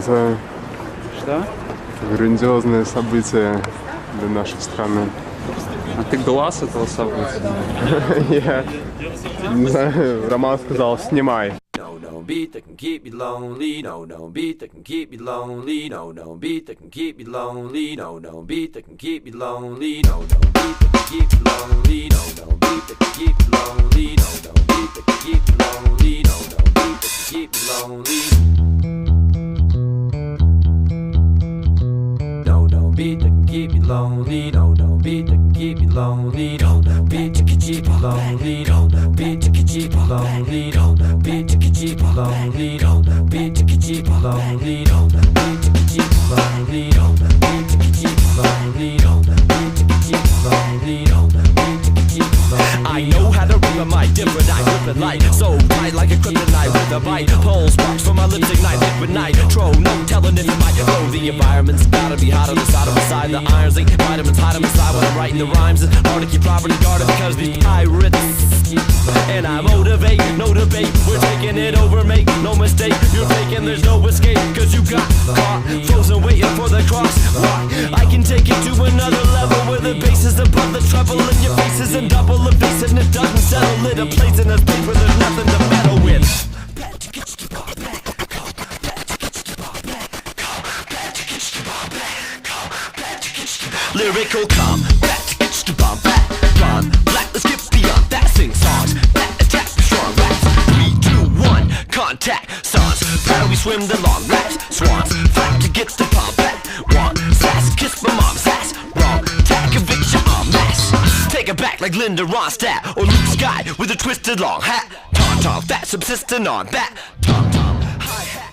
это Что? грандиозное событие для нашей страны. А ты глаз этого события? Я не знаю, Роман сказал, снимай. No beat that can keep me lonely. No beat that can keep me lonely. No beat that can keep me lonely. No beat that can keep me lonely. No beat that can keep me lonely. No beat that can keep me lonely. No beat that can keep me lonely. No beat that can keep me lonely. No beat that can keep me lonely. No beat that can keep me lonely. No beat that can keep me lonely. No beat that can keep me lonely. No beat that can keep me lonely. No beat that can keep me lonely. No beat that can keep me lonely. No beat that can keep me lonely. No beat that can keep me lonely. No beat that can keep me lonely. I know how to rip a mic, different I grip it light, so tight like a kryptonite with a bite. Pulse sparks from my lips ignite, liquid nitro. No telling if it might blow. The environment's gotta be hot on the side of my side. The irons ain't vitamins hide them inside when I'm writing the rhymes. It's hard to keep properly guarded because these pirates. And I motivate, no debate. We're taking it over, make no mistake. You're faking, there's no escape. Cause you got caught, frozen, waiting for the cross. Why? I can take it to another level where the bass is above the treble and your face is in double the bass and it doesn't settle it. A place in a space where there's nothing to meddle with. Lyrical combat, bomb back, run black. Let's get beyond that. Sing songs that attract strong raps. 3, 2, 1, contact songs. How do we swim the long raps? Swans, fight to get the pump back. One sass, kiss my mom's ass. Wrong, tag conviction en masse. Take it back like Linda Ronstadt or Luke Sky with a twisted long hat. Tom tom, fat subsisting on that. Tom tom, hi hat.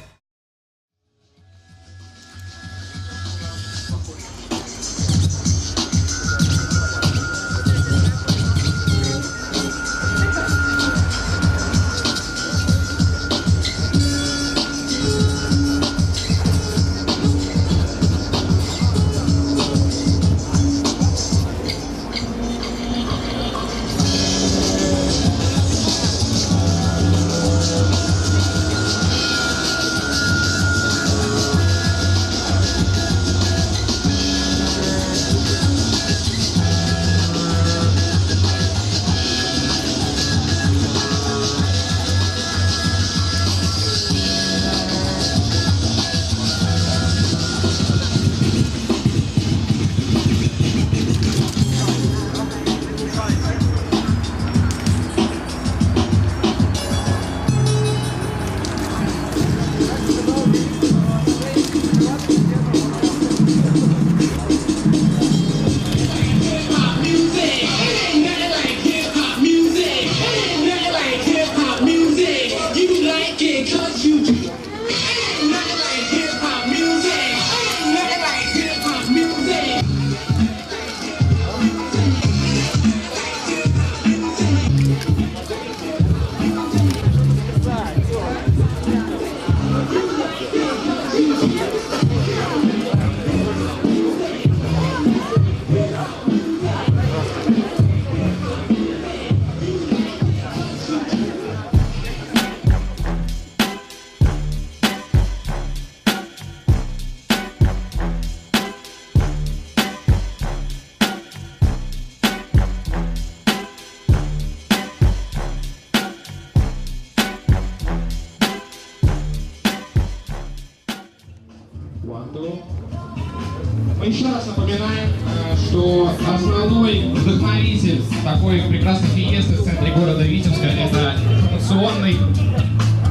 Мы еще раз напоминаем, что основной вдохновитель такой прекрасной фиесты в центре города Витебска — это информационный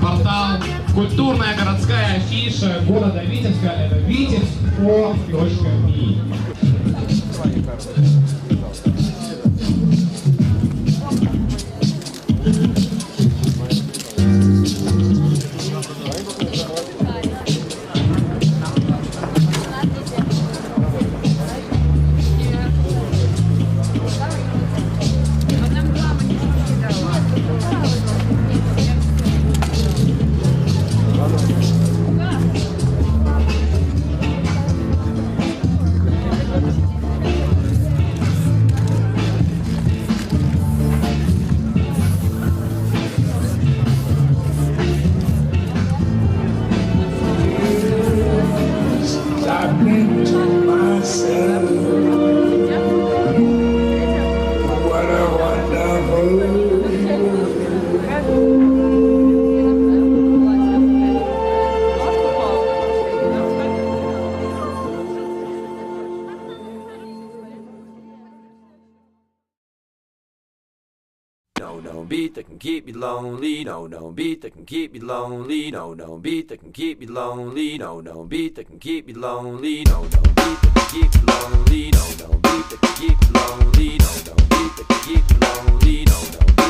портал, культурная городская афиша города Витебска — это vitebsk.me. no beat that can keep me lonely. No, no beat that can keep me lonely. No, no beat that can keep me lonely. No, no beat that can keep me lonely. No, no beat that can keep me lonely. No, no beat that can keep me lonely. No, no beat that can keep me lonely. No, no.